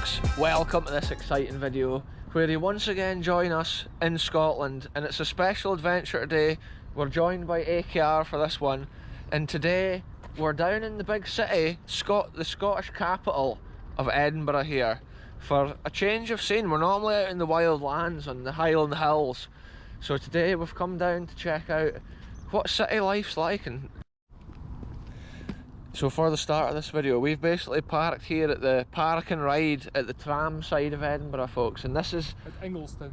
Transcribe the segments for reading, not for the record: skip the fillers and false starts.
folks, welcome to this exciting video where you once again join us in Scotland, and it's a special adventure today. We're joined by AKR for this one, and today we're down in the big city, the Scottish capital of Edinburgh here, for a change of scene. We're normally out in the wild lands on the Highland Hills, so today we've come down to check out what city life's like. And so for the start of this video, we've basically parked here at the park and ride at the tram side of Edinburgh, folks, and this is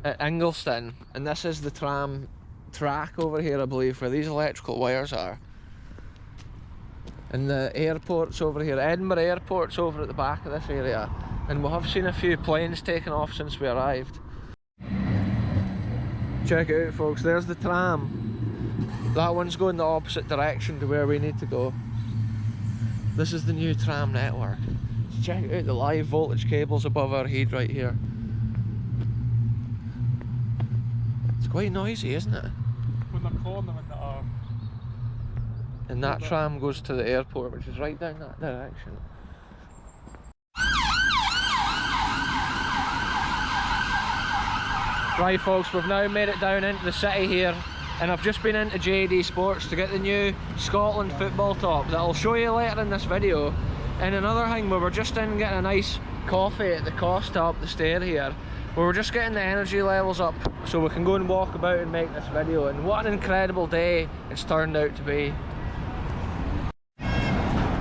at Ingliston, and this is the tram track over here, I believe, where these electrical wires are. And the airport's over here. Edinburgh Airport's over at the back of this area, and we have seen a few planes taking off since we arrived. Check it out, folks, there's the tram. That one's going the opposite direction to where we need to go. This is the new tram network. So check out the live voltage cables above our head right here. It's quite noisy, isn't it? And that tram goes to the airport, which is right down that direction. Right folks, we've now made it down into the city here, and I've just been into JD Sports to get the new Scotland football top that I'll show you later in this video. And another thing, we were just in getting a nice coffee at the Costa up the stair here. We were just getting the energy levels up so we can go and walk about and make this video, and what an incredible day it's turned out to be.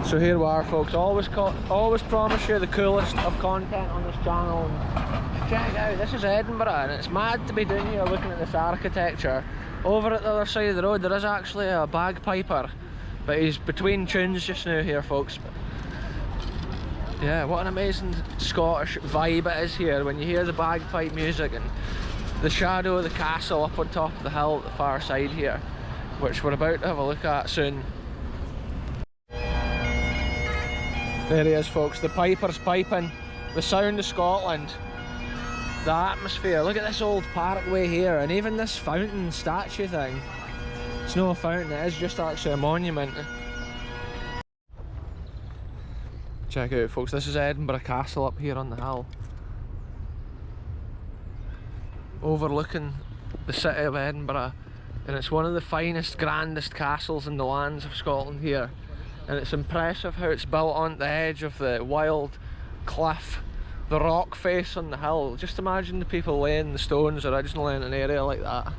So here we are, folks. Always promise you the coolest of content on this channel. Check it out, this is Edinburgh, and it's mad to be down here looking at this architecture. Over at the other side of the road there is actually a bagpiper, but he's between tunes just now here, folks. Yeah, what an amazing Scottish vibe it is here when you hear the bagpipe music and the shadow of the castle up on top of the hill at the far side here, which we're about to have a look at soon. There he is, folks, the piper's piping, the sound of Scotland. The atmosphere, look at this old parkway here, and even this fountain statue thing. It's no fountain, it is just actually a monument. Check it out, folks, this is Edinburgh Castle up here on the hill, overlooking the city of Edinburgh, and it's one of the finest, grandest castles in the lands of Scotland here. And it's impressive how it's built on the edge of the wild cliff, the rock face on the hill. Just imagine the people laying the stones originally in an area like that.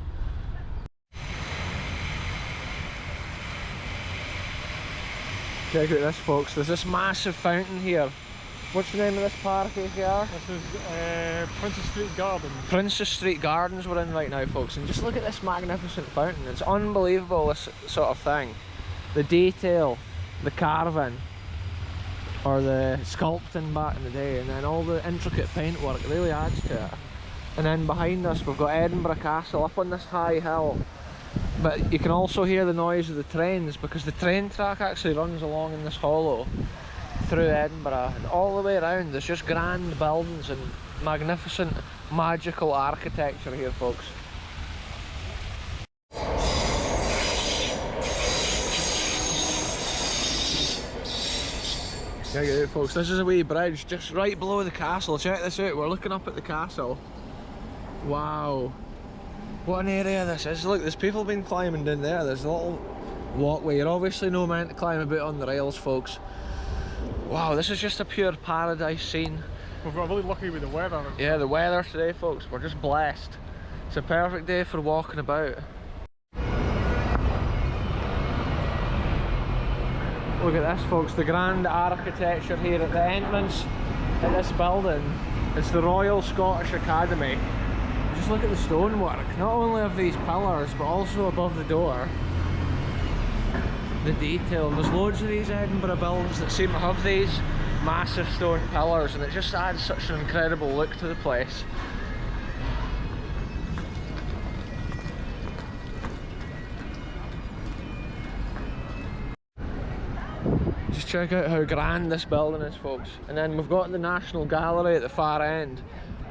Check out this, folks, there's this massive fountain here. What's the name of this park, AKR? This is Princess Street Gardens. Princess Street Gardens we're in right now, folks, and just look at this magnificent fountain. It's unbelievable, this sort of thing. The detail, the carving, or the sculpting back in the day, and then all the intricate paintwork really adds to it. And then behind us we've got Edinburgh Castle up on this high hill, but you can also hear the noise of the trains because the train track actually runs along in this hollow through Edinburgh, and all the way around there's just grand buildings and magnificent magical architecture here, folks. Check it out, folks, this is a wee bridge just right below the castle. Check this out, we're looking up at the castle. Wow, what an area this is. Look, there's people been climbing down there. There's a little walkway. You're obviously not meant to climb a bit on the rails, folks. Wow, this is just a pure paradise scene. We've got really lucky with the weather. Yeah, the weather today, folks, we're just blessed. It's a perfect day for walking about. Look at this, folks, the grand architecture here at the entrance at this building. It's the Royal Scottish Academy. Just look at the stonework, not only of these pillars but also above the door. The detail, there's loads of these Edinburgh buildings that seem to have these massive stone pillars, and it just adds such an incredible look to the place. Just check out how grand this building is, folks. And then we've got the National Gallery at the far end.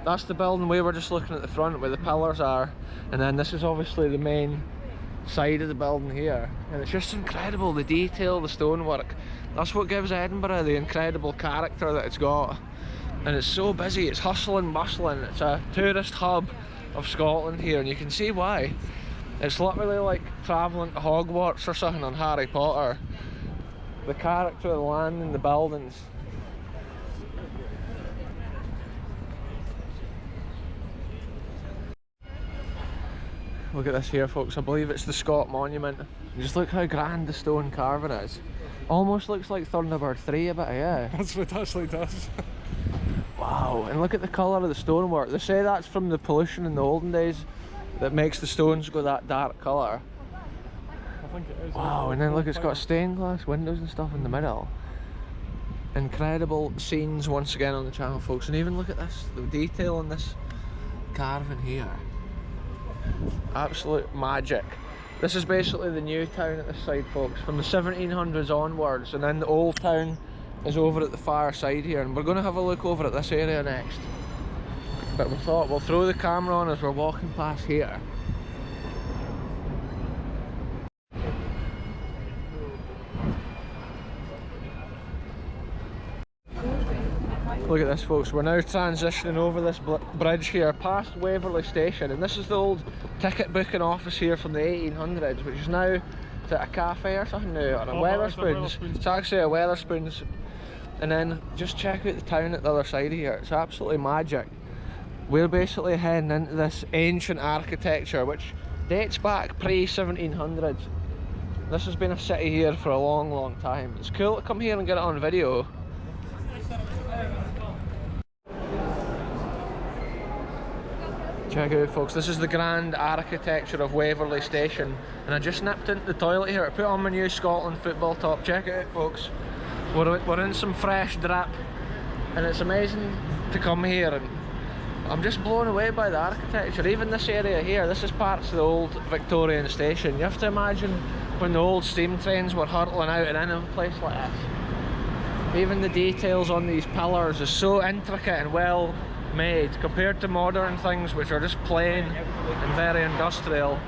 That's the building we were just looking at the front where the pillars are, and then this is obviously the main side of the building here, and it's just incredible, the detail, the stonework. That's what gives Edinburgh the incredible character that it's got. and it's so busy, it's hustling, bustling. It's a tourist hub of Scotland here, and you can see why. It's literally like travelling to Hogwarts or something on Harry Potter. The character of the land and the buildings. Look at this here, folks. I believe it's the Scott Monument. And just look how grand the stone carving is. Almost looks like Thunderbird 3 a bit, yeah. That's what it actually does. Wow, and look at the colour of the stonework. They say that's from the pollution in the olden days that makes the stones go that dark colour. I think it is. Wow, and then look, it's got stained glass windows and stuff in the middle. Incredible scenes once again on the channel, folks. And even look at this, the detail on this carving here. Absolute magic. This is basically the new town at this side, folks, from the 1700s onwards, and then the old town is over at the far side here, and we're going to have a look over at this area next. But we thought we'll throw the camera on as we're walking past here. Look at this, folks. We're now transitioning over this bridge here past Waverley station, and this is the old ticket booking office here from the 1800s, which is now a cafe or something now, or a Wetherspoons. It's actually a Wetherspoons. And then just check out the town at the other side of here. It's absolutely magic. We're basically heading into this ancient architecture which dates back pre-1700s. This has been a city here for a long, long time. It's cool to come here and get it on video. Check it out, folks. This is the grand architecture of Waverley Station, and I just nipped into the toilet here to put on my new Scotland football top. Check it out, folks. We're in some fresh drip, and it's amazing to come here, and I'm just blown away by the architecture. Even this area here, this is parts of the old Victorian station. You have to imagine when the old steam trains were hurtling out and in a place like this. Even the details on these pillars is so intricate and well made compared to modern things which are just plain and very industrial.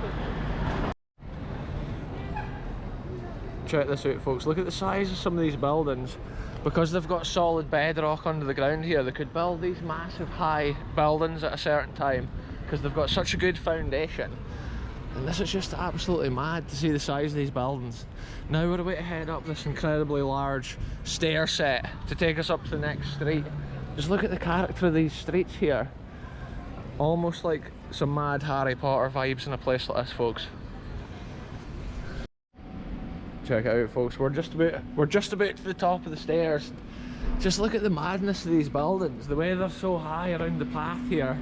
Check this out, folks. Look at the size of some of these buildings. Because they've got solid bedrock under the ground here, they could build these massive high buildings at a certain time because they've got such a good foundation. And this is just absolutely mad to see the size of these buildings. Now we're about to head up this incredibly large stair set to take us up to the next street. Just look at the character of these streets here. Almost like some mad Harry Potter vibes in a place like this, folks. Check it out, folks. We're just about to the top of the stairs. Just look at the madness of these buildings, the way they're so high around the path here.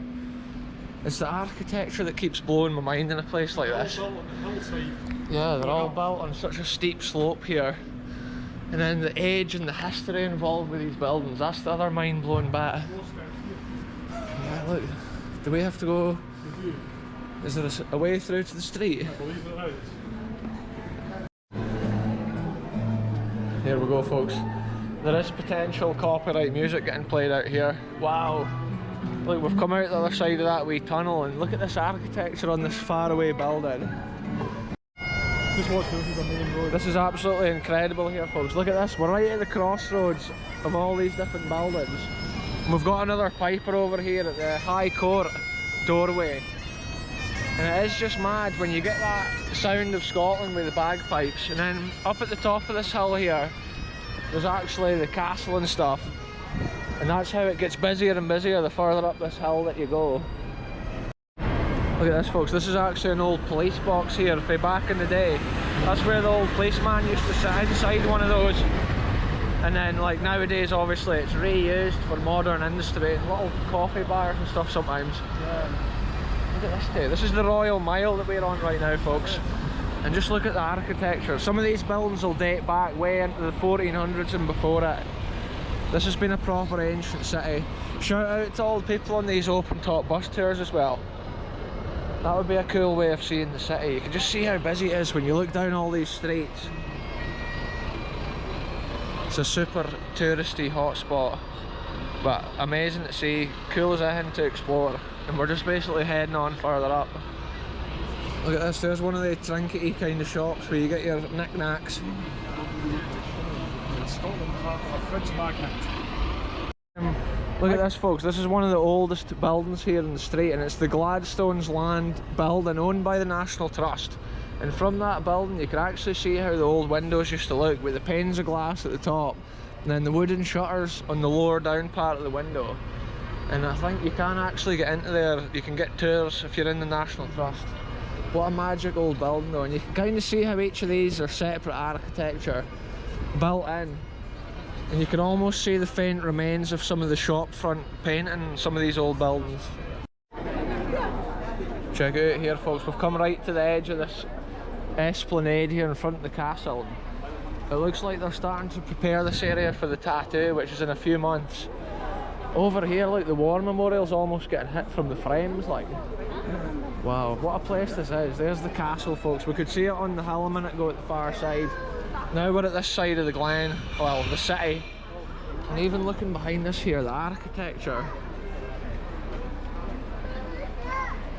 It's the architecture that keeps blowing my mind in a place like this. Yeah, they're all built on such a steep slope here. And then the age and the history involved with these buildings, that's the other mind-blowing bit. Yeah, look, do we have to go? Is there a way through to the street? I believe there is. Here we go, folks. There is potential copyright music getting played out here. Wow. Look, we've come out the other side of that wee tunnel, and look at this architecture on this faraway building. Just walk over the main road. This is absolutely incredible here, folks. Look at this. We're right at the crossroads of all these different buildings. And we've got another piper over here at the High Court doorway. And it is just mad when you get that sound of Scotland with the bagpipes, and then up at the top of this hill here, there's actually the castle and stuff. And that's how it gets busier and busier the further up this hill that you go. Look at this, folks. This is actually an old police box here from back in the day. That's where the old policeman used to sit inside one of those. And then, like, nowadays, obviously, it's reused for modern industry, little coffee bars and stuff sometimes. Yeah. Look at this too. This is the Royal Mile that we're on right now, folks. And just look at the architecture. Some of these buildings will date back way into the 1400s and before it. This has been a proper ancient city. Shout out to all the people on these open top bus tours as well. That would be a cool way of seeing the city. You can just see how busy it is when you look down all these streets. It's a super touristy hotspot, but amazing to see, cool as anything to explore. And we're just basically heading on further up. Look at this, there's one of the trinkety kind of shops where you get your knickknacks. Scotland, a fridge magnet. Look at this, folks. This is one of the oldest buildings here in the street, and it's the Gladstone's Land building owned by the National Trust. And from that building you can actually see how the old windows used to look, with the panes of glass at the top and then the wooden shutters on the lower down part of the window. And I think you can actually get into there. You can get tours if you're in the National Trust. What a magic old building though, and you can kind of see how each of these are separate architecture built in. And you can almost see the faint remains of some of the shop front painting in some of these old buildings. Check it out here, folks. We've come right to the edge of this esplanade here in front of the castle. It looks like they're starting to prepare this area for the tattoo, which is in a few months. Over here, like, the war memorial's almost getting hit from the frames, like. Wow, what a place this is. There's the castle, folks. We could see it on the hill a minute ago at the far side. Now we're at this side of the glen, well, the city. And even looking behind us here, the architecture.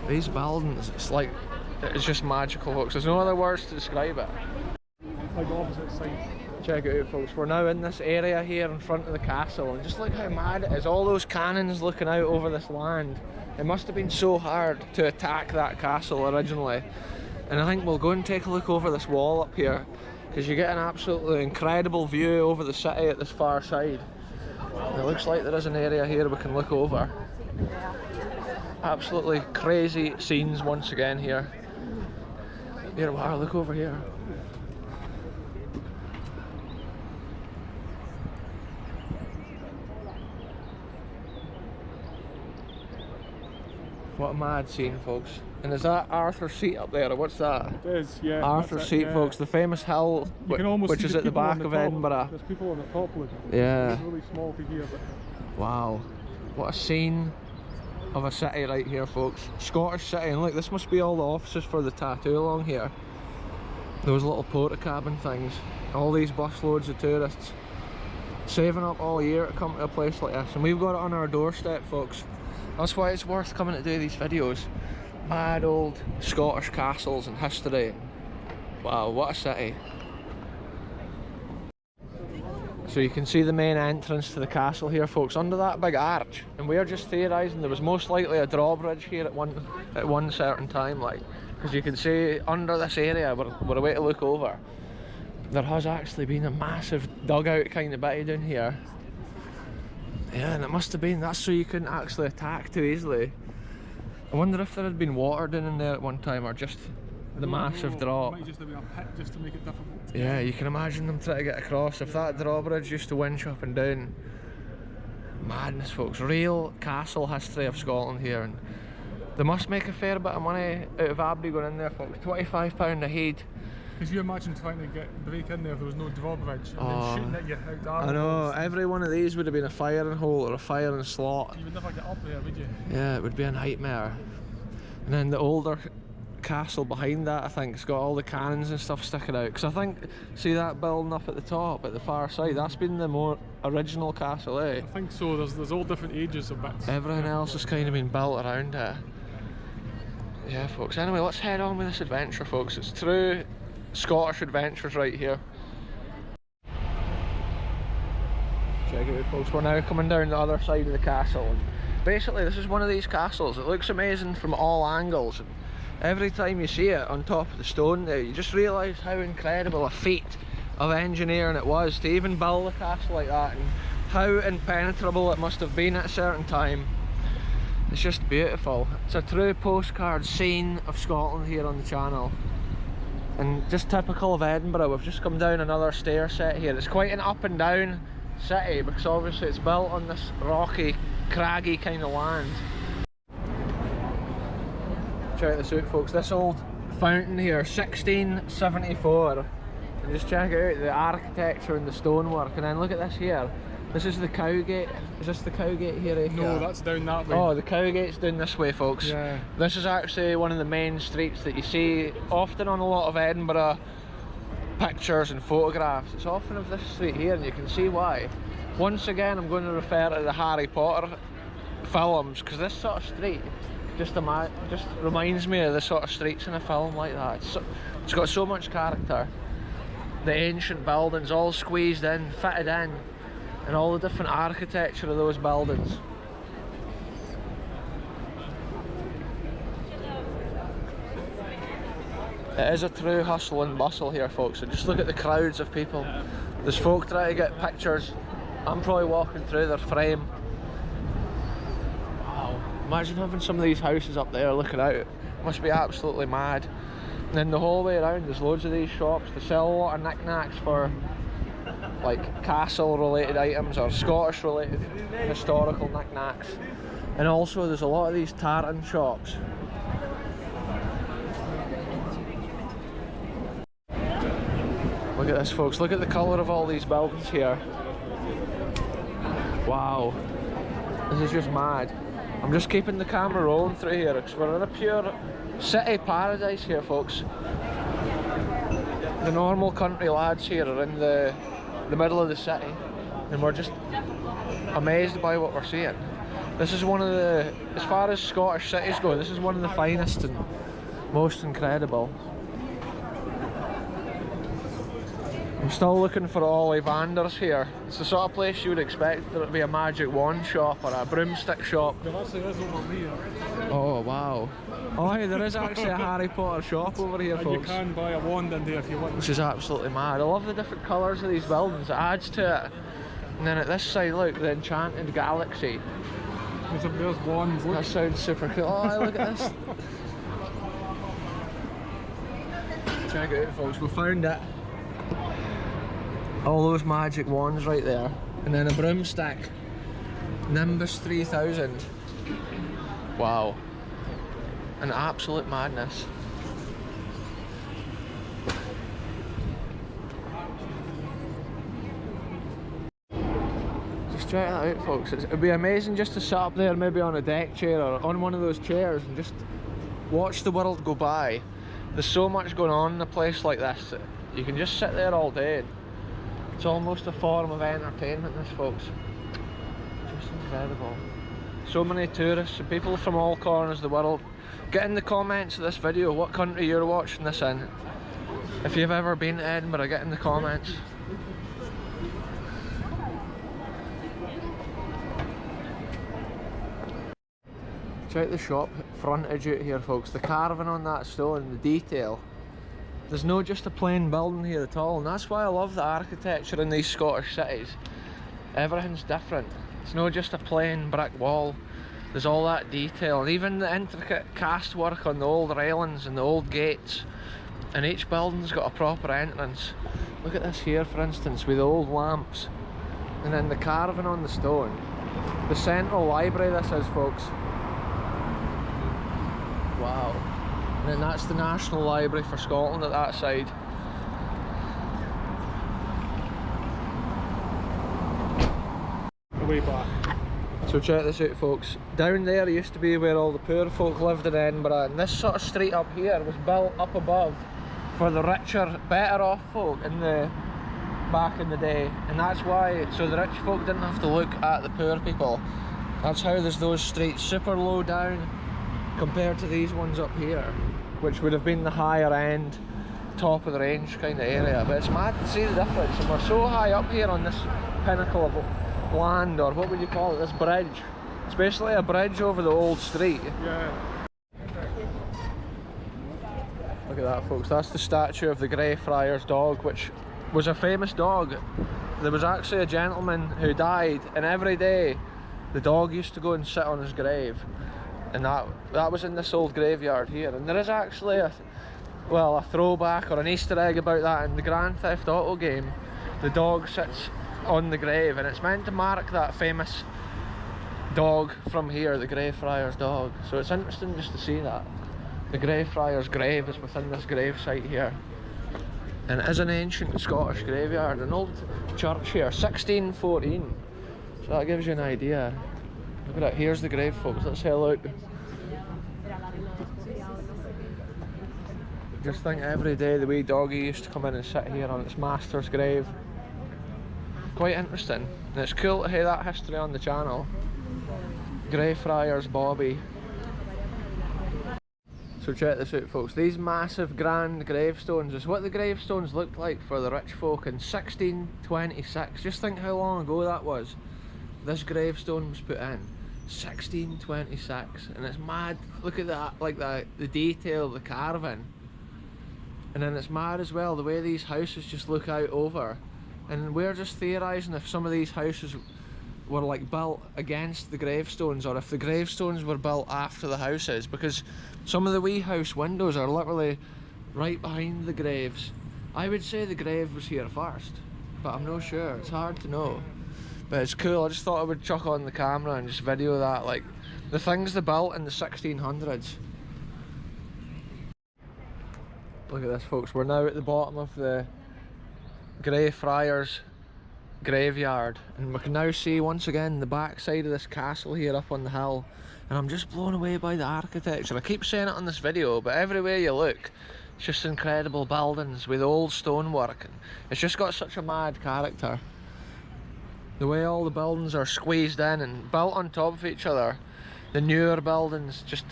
These buildings, it's just magical, folks. There's no other words to describe it. Like the opposite side. Check it out, folks. We're now in this area here in front of the castle, and just look how mad it is. All those cannons looking out over this land. It must have been so hard to attack that castle originally. And I think we'll go and take a look over this wall up here, because you get an absolutely incredible view over the city at this far side. And it looks like there is an area here we can look over. Absolutely crazy scenes once again here. Here we are, look over here. What a mad scene, folks. And is that Arthur's Seat up there, or what's that? It is, yeah. Arthur's Seat, yeah. Folks, the famous hill which is at the back of Edinburgh. There's people on the top looking. Yeah. It's really small to hear, but... Wow. What a scene of a city right here, folks. Scottish city, and look, this must be all the offices for the tattoo along here. Those little porta cabin things. All these busloads of tourists saving up all year to come to a place like this, and we've got it on our doorstep, folks. That's why it's worth coming to do these videos. Mad old Scottish castles and history. Wow, what a city. So you can see the main entrance to the castle here, folks, under that big arch. And we're just theorising there was most likely a drawbridge here at one certain time, like, because you can see under this area, we're a way to look over, there has actually been a massive dugout kind of bit down here. Yeah, and it must have been, that's so you couldn't actually attack too easily. I wonder if there had been water down in there at one time, or just the massive drop. It might just have been a pit just to make it difficult. Yeah, you can imagine them trying to get across. If that drawbridge used to winch up and down. Madness, folks. Real castle history of Scotland here. And they must make a fair bit of money out of Abbey going in there, folks. £25 a head. Because you imagine trying to break in there if there was no drawbridge, and then shooting at you out I know, every one of these would have been a firing hole or a firing slot. You would never get up there, would you? Yeah, it would be a nightmare. And then the older castle behind that, I think, it's got all the cannons and stuff sticking out. Because I think, see that building up at the top, at the far side, that's been the more original castle, eh? I think so, there's all different ages of bits. Everything else has kind of been built around it. Yeah, folks, anyway, let's head on with this adventure, folks. It's true Scottish adventures right here. Check it out, folks, we're now coming down the other side of the castle, and basically this is one of these castles. It looks amazing from all angles, and every time you see it on top of the stone there, you just realise how incredible a feat of engineering it was to even build a castle like that, and how impenetrable it must have been at a certain time. It's just beautiful. It's a true postcard scene of Scotland here on the channel. And just typical of Edinburgh, we've just come down another stair set here. It's quite an up and down city because obviously it's built on this rocky, craggy kind of land. Check this out, folks, this old fountain here, 1674. And just check it out, the architecture and the stonework. And then look at this here. This is the Cowgate. Is this the Cowgate here? No, that's down that way. Oh, the Cowgate's down this way, folks. Yeah. This is actually one of the main streets that you see often on a lot of Edinburgh pictures and photographs. It's often of this street here, and you can see why. Once again, I'm going to refer to the Harry Potter films, because this sort of street just reminds me of the sort of streets in a film like that. It's got so much character. The ancient buildings all squeezed in, fitted in, and all the different architecture of those buildings. It is a true hustle and bustle here, folks, and just look at the crowds of people. There's folk trying to get pictures. I'm probably walking through their frame. Wow, imagine having some of these houses up there looking out. It must be absolutely mad. And then the whole way around there's loads of these shops. They sell a lot of knickknacks for like castle related items or Scottish related historical knickknacks. And also there's a lot of these tartan shops. Look at this, folks, look at the colour of all these buildings here. Wow, this is just mad. I'm just keeping the camera rolling through here because we're in a pure city paradise here, folks. The normal country lads here are in the middle of the city and we're just amazed by what we're seeing. This is one of the, as far as Scottish cities go, this is one of the finest and most incredible. I'm still looking for Ollivanders here. It's the sort of place you would expect there to be a magic wand shop or a broomstick shop. There actually is over here. Oh wow. Oh hey, there is actually a Harry Potter shop over here, folks. You can buy a wand in there if you want. Which is absolutely mad. I love the different colours of these buildings, it adds to it. And then at this side, look, the Enchanted Galaxy. There's wands. That sounds super cool. Oh, look at this. Check it out, folks, we found it. All those magic wands right there. And then a broomstick. Nimbus 3000. Wow. An absolute madness. Just check that out, folks. It'd be amazing just to sit up there maybe on a deck chair or on one of those chairs and just watch the world go by. There's so much going on in a place like this that you can just sit there all day. It's almost a form of entertainment, this, folks. Just incredible. So many tourists and people from all corners of the world. Get in the comments of this video what country you're watching this in. If you've ever been to Edinburgh, get in the comments. Check the shop frontage out here, folks. The carving on that stone, the detail. There's no just a plain building here at all, and that's why I love the architecture in these Scottish cities. Everything's different. It's not just a plain brick wall. There's all that detail, and even the intricate cast work on the old railings and the old gates. And each building's got a proper entrance. Look at this here, for instance, with the old lamps. And then the carving on the stone. The central library this is, folks. Wow. And then that's the National Library for Scotland at that side. Way back. So check this out, folks. Down there used to be where all the poor folk lived in Edinburgh, and this sort of street up here was built up above for the richer, better off folk in the back in the day. And that's why, so the rich folk didn't have to look at the poor people. That's how there's those streets super low down compared to these ones up here, which would have been the higher end, top of the range kind of area. But it's mad to see the difference, and we're so high up here on this pinnacle of land, or what would you call it, this bridge. It's basically a bridge over the old street. Yeah. Look at that, folks. That's the statue of the Greyfriars dog, which was a famous dog. There was actually a gentleman who died, and every day the dog used to go and sit on his grave. And that was in this old graveyard here. And there is actually a throwback or an Easter egg about that in the Grand Theft Auto game. The dog sits on the grave, and it's meant to mark that famous dog from here, the Greyfriars dog. So it's interesting just to see that. The Greyfriars grave is within this grave site here. And it is an ancient Scottish graveyard, an old church here, 1614. So that gives you an idea. Look at that, here's the grave, folks. Let's have a look. Just think every day the wee doggy used to come in and sit here on its master's grave. Quite interesting, and it's cool to have that history on the channel. Greyfriars Bobby. So check this out, folks. These massive grand gravestones is what the gravestones looked like for the rich folk in 1626. Just think how long ago that was. This gravestone was put in 1626, and it's mad. Look at that, like the detail, the carving. And then it's mad as well the way these houses just look out over, and we're just theorising if some of these houses were like built against the gravestones, or if the gravestones were built after the houses, because some of the wee house windows are literally right behind the graves. I would say the grave was here first, but I'm not sure, it's hard to know. But it's cool. I just thought I would chuck on the camera and just video that, like the things they built in the 1600s. Look at this, folks, we're now at the bottom of the Greyfriars graveyard, and we can now see once again the back side of this castle here up on the hill, and I'm just blown away by the architecture. I keep saying it on this video, but everywhere you look it's just incredible buildings with old stonework, and it's just got such a mad character. The way all the buildings are squeezed in and built on top of each other, the newer buildings just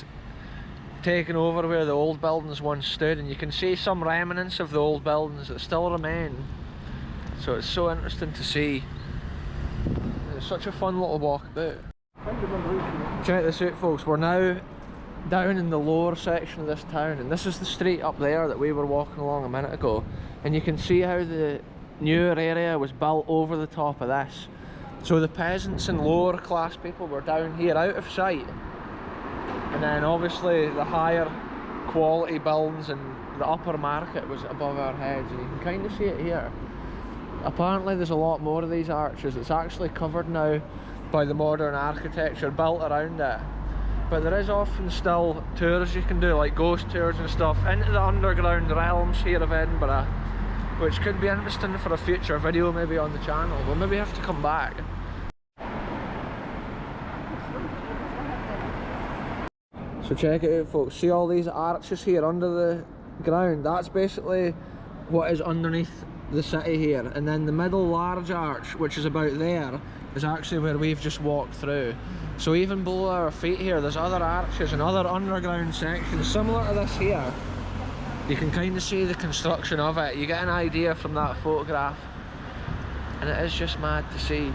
taking over where the old buildings once stood, and you can see some remnants of the old buildings that still remain. So it's so interesting to see. It's such a fun little walk about. Check this out, folks, we're now down in the lower section of this town, and this is the street up there that we were walking along a minute ago, and you can see how the newer area was built over the top of this. So the peasants and lower class people were down here out of sight, and then obviously the higher quality buildings and the upper market was above our heads, and you can kind of see it here. Apparently there's a lot more of these arches. It's actually covered now by the modern architecture built around it, but there is often still tours you can do, like ghost tours and stuff, into the underground realms here of Edinburgh, which could be interesting for a future video maybe on the channel. We'll maybe have to come back. So check it out, folks, see all these arches here under the ground? That's basically what is underneath the city here, and then the middle large arch, which is about there, is actually where we've just walked through. So even below our feet here there's other arches and other underground sections similar to this here. You can kind of see the construction of it, you get an idea from that photograph, and it is just mad to see.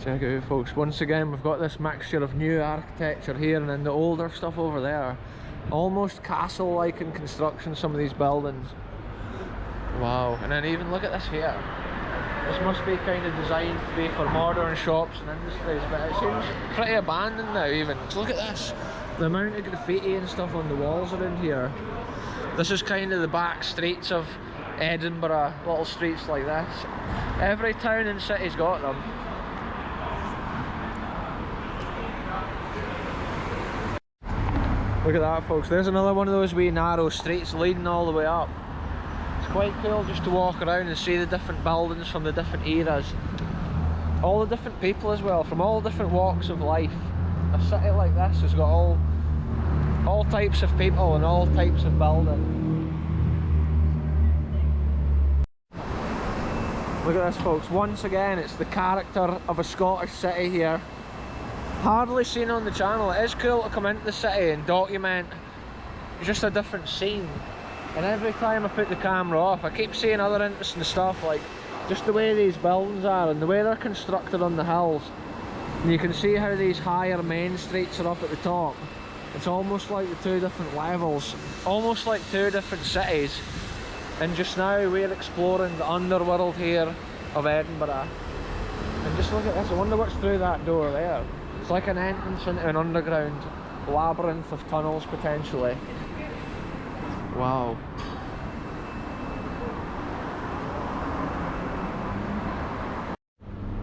Check it out, folks, once again we've got this mixture of new architecture here and then the older stuff over there. Almost castle-like in construction, some of these buildings. Wow, and then even look at this here. This must be kind of designed to be for modern shops and industries, but it seems pretty abandoned now even. So look at this, the amount of graffiti and stuff on the walls around here. This is kind of the back streets of Edinburgh, little streets like this. Every town and city's got them. Look at that, folks, there's another one of those wee narrow streets leading all the way up. It's quite cool just to walk around and see the different buildings from the different eras. All the different people as well, from all different walks of life. A city like this has got all types of people and all types of buildings. Look at this, folks, once again it's the character of a Scottish city here. Hardly seen on the channel. It is cool to come into the city and document just a different scene, and every time I put the camera off I keep seeing other interesting stuff, like just the way these buildings are and the way they're constructed on the hills. And you can see how these higher main streets are up at the top. It's almost like the two different levels, almost like two different cities. And just now we're exploring the underworld here of Edinburgh. And just look at this, I wonder what's through that door there. It's like an entrance into an underground labyrinth of tunnels, potentially. Wow.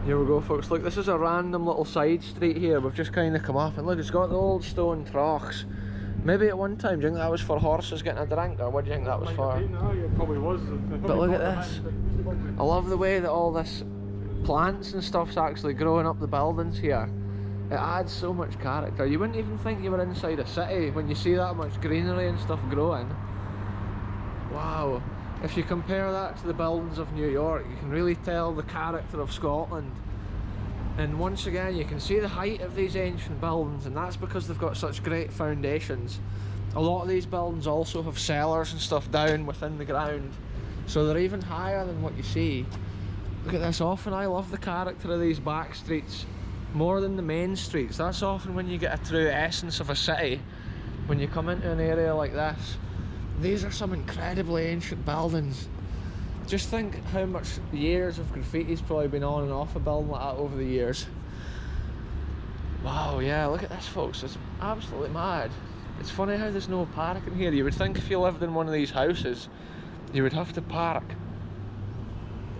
Here we go, folks. Look, this is a random little side street here. We've just kind of come up, and look, it's got the old stone troughs. Maybe at one time, do you think that was for horses getting a drink, or what do you think that was for? No, it probably was. But look at this. I love the way that all this plants and stuff's actually growing up the buildings here. It adds so much character. You wouldn't even think you were inside a city when you see that much greenery and stuff growing. Wow. If you compare that to the buildings of New York, you can really tell the character of Scotland. And once again, you can see the height of these ancient buildings, and that's because they've got such great foundations. A lot of these buildings also have cellars and stuff down within the ground, so they're even higher than what you see. Look at this. Often I love the character of these back streets more than the main streets. That's often when you get a true essence of a city. when you come into an area like this, these are some incredibly ancient buildings. Just think how much years of graffiti's probably been on and off a building like that over the years. Wow, yeah, look at this folks, it's absolutely mad. It's funny how there's no parking here. You would think if you lived in one of these houses, you would have to park.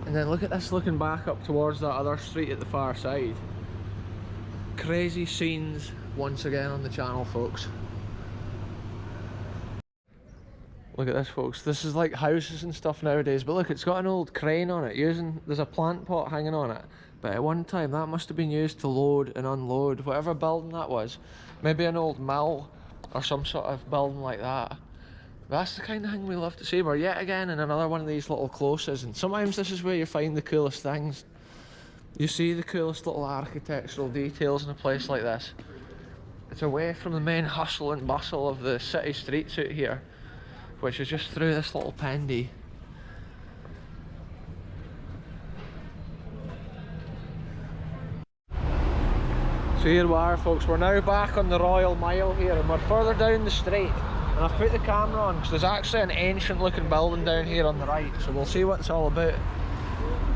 And then look at this looking back up towards that other street at the far side. Crazy scenes once again on the channel, folks. Look at this folks, this is like houses and stuff nowadays, but look, it's got an old crane on it there's a plant pot hanging on it, but at one time that must have been used to load and unload whatever building that was. Maybe an old mill or some sort of building like that. That's the kind of thing we love to see. We're yet again in another one of these little closes, and sometimes this is where you find the coolest things. You see the coolest little architectural details in a place like this. It's away from the main hustle and bustle of the city streets out here, which is just through this little pendy. So here we are folks, we're now back on the Royal Mile here, and we're further down the street, and I've put the camera on because there's actually an ancient looking building down here on the right, so we'll see what it's all about.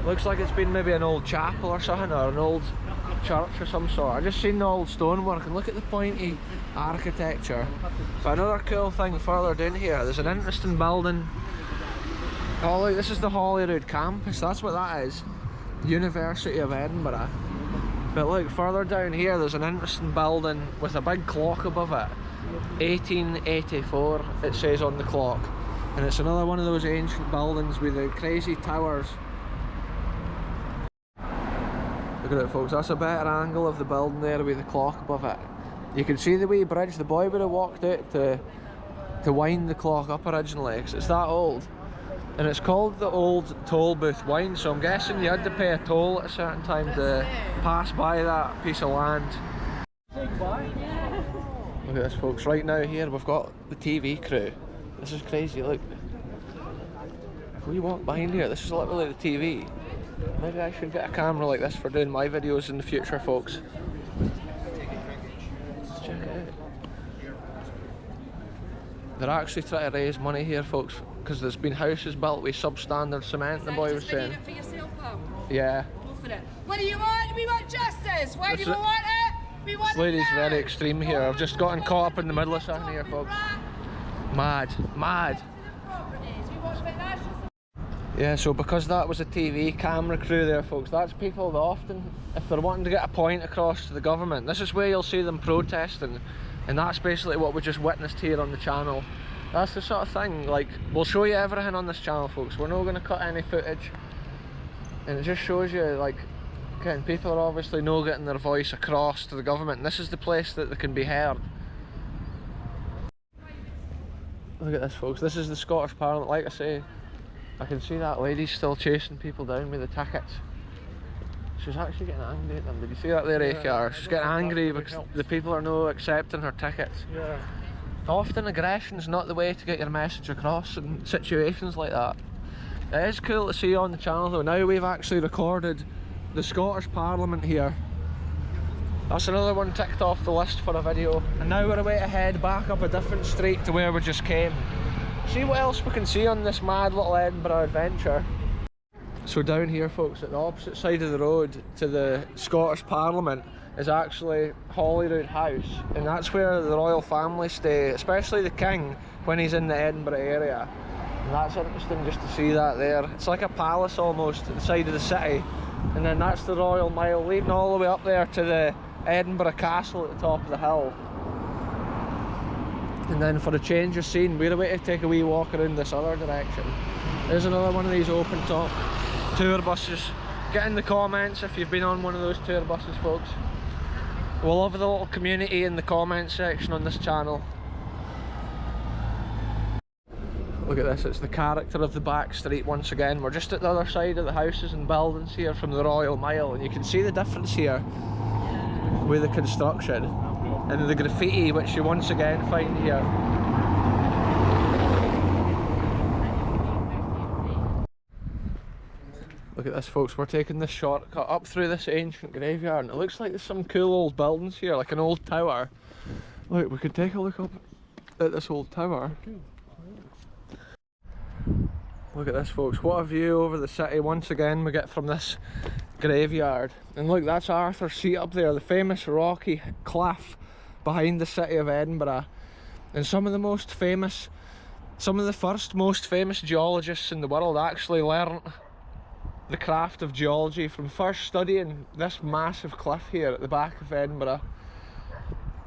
Looks like it's been maybe an old chapel or something, or an old church or some sort. I just seen the old stonework and look at the pointy architecture. But another cool thing further down here, there's an interesting building. Oh look, this is the Holyrood campus, that's what that is. University of Edinburgh. But look, further down here there's an interesting building with a big clock above it. 1884 it says on the clock. And it's another one of those ancient buildings with the crazy towers. Look at it folks, that's a better angle of the building there with the clock above it. You can see the wee bridge. The boy would have walked out to wind the clock up originally, because it's that old. And it's called the Old Toll Booth Wind, so I'm guessing you had to pay a toll at a certain time to pass by that piece of land. Look at this folks, right now here we've got the TV crew. This is crazy, look. If we walk behind here, this is literally the TV. Maybe I should get a camera like this for doing my videos in the future, folks. Let's check it out. They're actually trying to raise money here, folks, because there's been houses built with substandard cement, the boy was saying. For yourself, pal? Yeah. Go for it. What do you want? We want justice. Why do you want it? We want it. This lady's very extreme here. I've just gotten caught up in the middle of something here, folks. Mad, mad. Yeah, so because that was a TV camera crew there, folks, that's people that often, if they're wanting to get a point across to the government, this is where you'll see them protesting, and that's basically what we just witnessed here on the channel. That's the sort of thing, like, we'll show you everything on this channel, folks. We're not going to cut any footage, and it just shows you, like, again, people are obviously not getting their voice across to the government, and this is the place that they can be heard. Look at this, folks, this is the Scottish Parliament. Like I say, I can see that lady's still chasing people down with the tickets. She's actually getting angry at them. Did you see that there, AKR? She's getting angry because the people are not accepting her tickets. Yeah. Often aggression's not the way to get your message across in situations like that. It is cool to see on the channel though. Now we've actually recorded the Scottish Parliament here. That's another one ticked off the list for a video. And now we're away to head back up a different street to where we just came. See what else we can see on this mad little Edinburgh adventure. So down here, folks, at the opposite side of the road to the Scottish Parliament is actually Holyrood House, and that's where the royal family stay, especially the King when he's in the Edinburgh area. And that's interesting just to see that there. It's like a palace almost at the side of the city, and then that's the Royal Mile leading all the way up there to the Edinburgh Castle at the top of the hill. And then for a change of scene, we're about to take a wee walk around this other direction. There's another one of these open top tour buses. Get in the comments if you've been on one of those tour buses, folks. We'll love the little community in the comments section on this channel. Look at this, it's the character of the back street once again. We're just at the other side of the houses and buildings here from the Royal Mile, and you can see the difference here with the construction and the graffiti which you once again find here. Look at this, folks, we're taking this shortcut up through this ancient graveyard, and it looks like there's some cool old buildings here, like an old tower. Look, we could take a look up at this old tower. Look at this, folks, what a view over the city once again we get from this graveyard. And look, that's Arthur's Seat up there, the famous rocky cliff behind the city of Edinburgh. And some of the first most famous geologists in the world actually learnt the craft of geology from first studying this massive cliff here at the back of Edinburgh.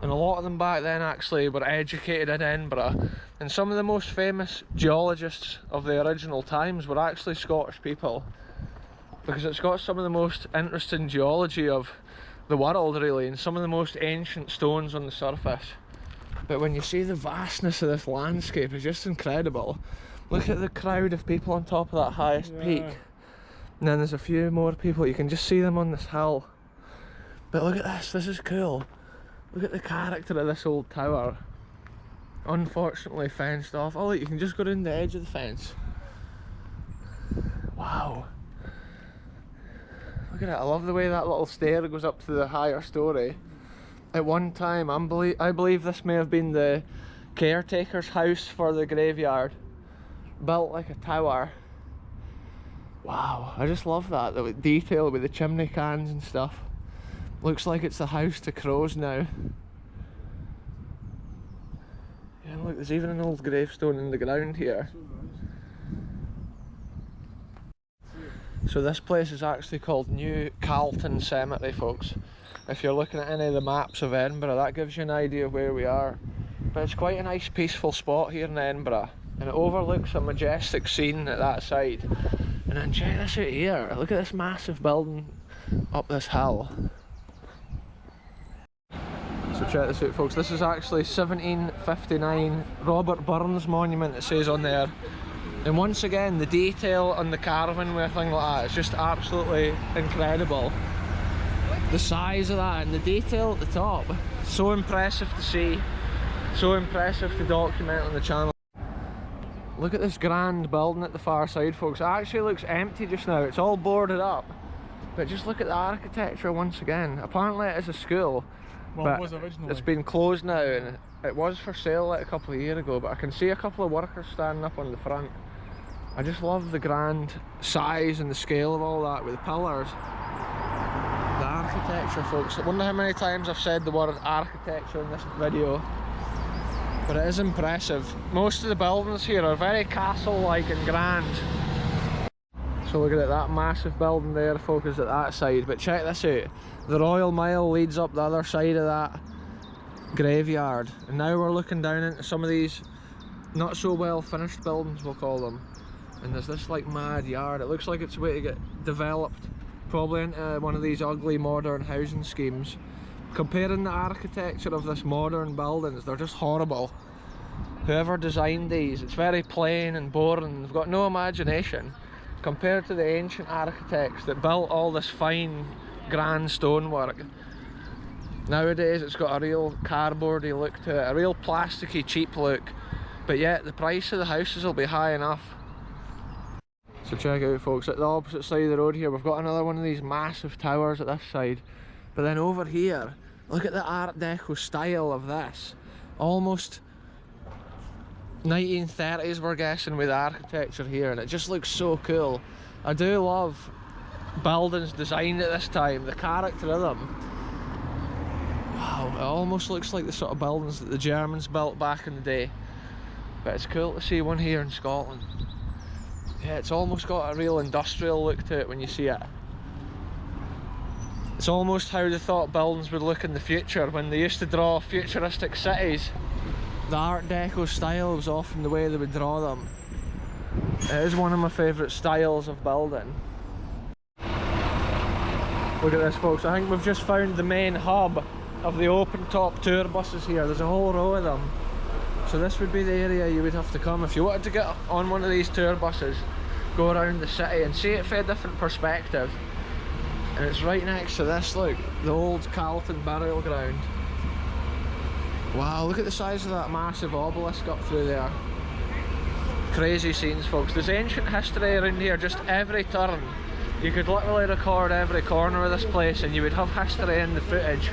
And a lot of them back then actually were educated in Edinburgh. And some of the most famous geologists of the original times were actually Scottish people, because it's got some of the most interesting geology of the world really, and some of the most ancient stones on the surface. But when you see the vastness of this landscape, it's just incredible. Look at the crowd of people on top of that highest peak. And then there's a few more people, you can just see them on this hill. But look at this is cool. Look at the character of this old tower. Unfortunately fenced off. Oh look, you can just go down the edge of the fence. Wow. Look at it, I love the way that little stair goes up to the higher story. At one time, I believe this may have been the caretaker's house for the graveyard. Built like a tower. Wow, I just love that, the detail with the chimney cans and stuff. Looks like it's the house to crows now. Yeah, look, there's even an old gravestone in the ground here. So this place is actually called New Calton Cemetery, folks. If you're looking at any of the maps of Edinburgh, that gives you an idea of where we are. But it's quite a nice peaceful spot here in Edinburgh, and it overlooks a majestic scene at that side. And then check this out here, look at this massive building up this hill. So check this out, folks, this is actually 1759 Robert Burns monument, it says on there. And once again, the detail on the carving with a thing like that, it's just absolutely incredible. The size of that and the detail at the top, so impressive to see, so impressive to document on the channel. Look at this grand building at the far side, folks. It actually looks empty just now, it's all boarded up. But just look at the architecture once again. Apparently it is a school, well, but it was originally. It's been closed now, and it was for sale like a couple of years ago, but I can see a couple of workers standing up on the front. I just love the grand size and the scale of all that with the pillars. The architecture, folks. I wonder how many times I've said the word architecture in this video, but it is impressive. Most of the buildings here are very castle-like and grand. So look at it, that massive building there, folks, is at that side. But check this out, the Royal Mile leads up the other side of that graveyard. And now we're looking down into some of these not so well finished buildings, we'll call them. And there's this like mad yard. It looks like it's a way to get developed, probably into one of these ugly modern housing schemes. Comparing the architecture of this modern buildings, they're just horrible. Whoever designed these, it's very plain and boring, they've got no imagination compared to the ancient architects that built all this fine grand stonework. Nowadays it's got a real cardboardy look to it, a real plasticky cheap look, but yet the price of the houses will be high enough. So check out, folks, at the opposite side of the road here we've got another one of these massive towers at this side. But then over here, look at the Art Deco style of this. Almost 1930s we're guessing with the architecture here, and it just looks so cool. I do love buildings designed at this time, the character of them. Wow, it almost looks like the sort of buildings that the Germans built back in the day. But it's cool to see one here in Scotland. Yeah, it's almost got a real industrial look to it when you see it. It's almost how they thought buildings would look in the future when they used to draw futuristic cities. The Art Deco style was often the way they would draw them. It is one of my favourite styles of building. Look at this, folks, I think we've just found the main hub of the open top tour buses here. There's a whole row of them. So this would be the area you would have to come if you wanted to get on one of these tour buses, go around the city and see it from a different perspective. And it's right next to this, look, the old Calton burial ground. Wow, look at the size of that massive obelisk up through there. Crazy scenes, folks. There's ancient history around here just every turn. You could literally record every corner of this place and you would have history in the footage.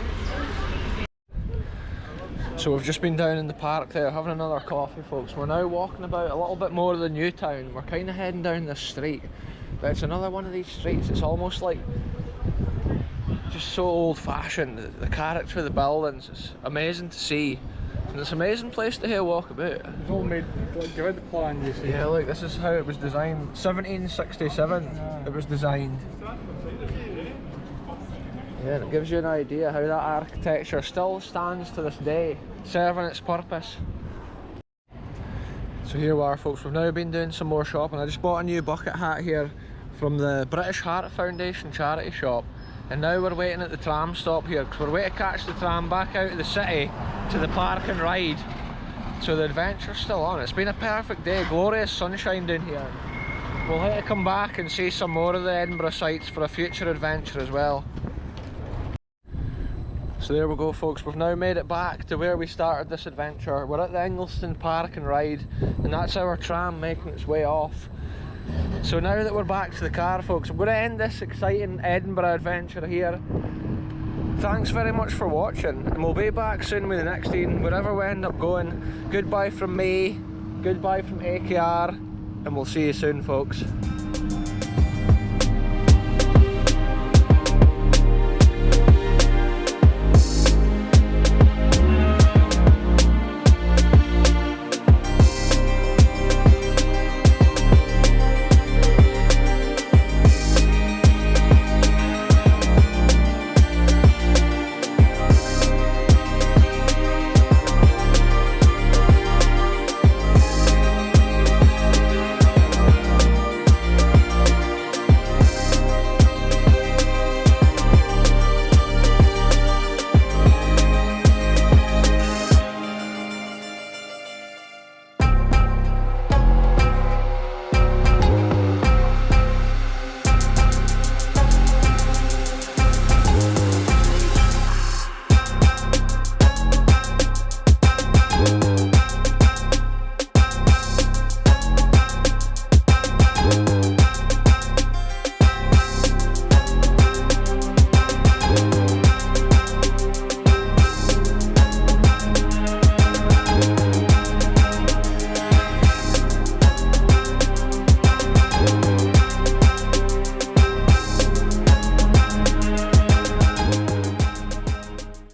So we've just been down in the park there having another coffee, folks. We're now walking about a little bit more of the new town. We're kind of heading down this street, but it's another one of these streets. It's almost like just so old-fashioned. The character of the buildings is amazing to see, and it's an amazing place to hear walk about. It's all made, like, give it the plan, you see. Yeah, look, this is how it was designed. 1767 it was designed. Yeah, and it gives you an idea how that architecture still stands to this day, serving its purpose. So here we are, folks. We've now been doing some more shopping. I just bought a new bucket hat here from the British Heart Foundation charity shop, and now we're waiting at the tram stop here because we're waiting to catch the tram back out of the city to the park and ride. So the adventure's still on. It's been a perfect day, glorious sunshine down here. We'll have to come back and see some more of the Edinburgh sites for a future adventure as well. So there we go, folks. We've now made it back to where we started this adventure. We're at the Ingliston Park and Ride, and that's our tram making its way off. So now that we're back to the car, folks, I'm going to end this exciting Edinburgh adventure here. Thanks very much for watching, and we'll be back soon with the next one, wherever we end up going. Goodbye from me, goodbye from AKR, and we'll see you soon, folks.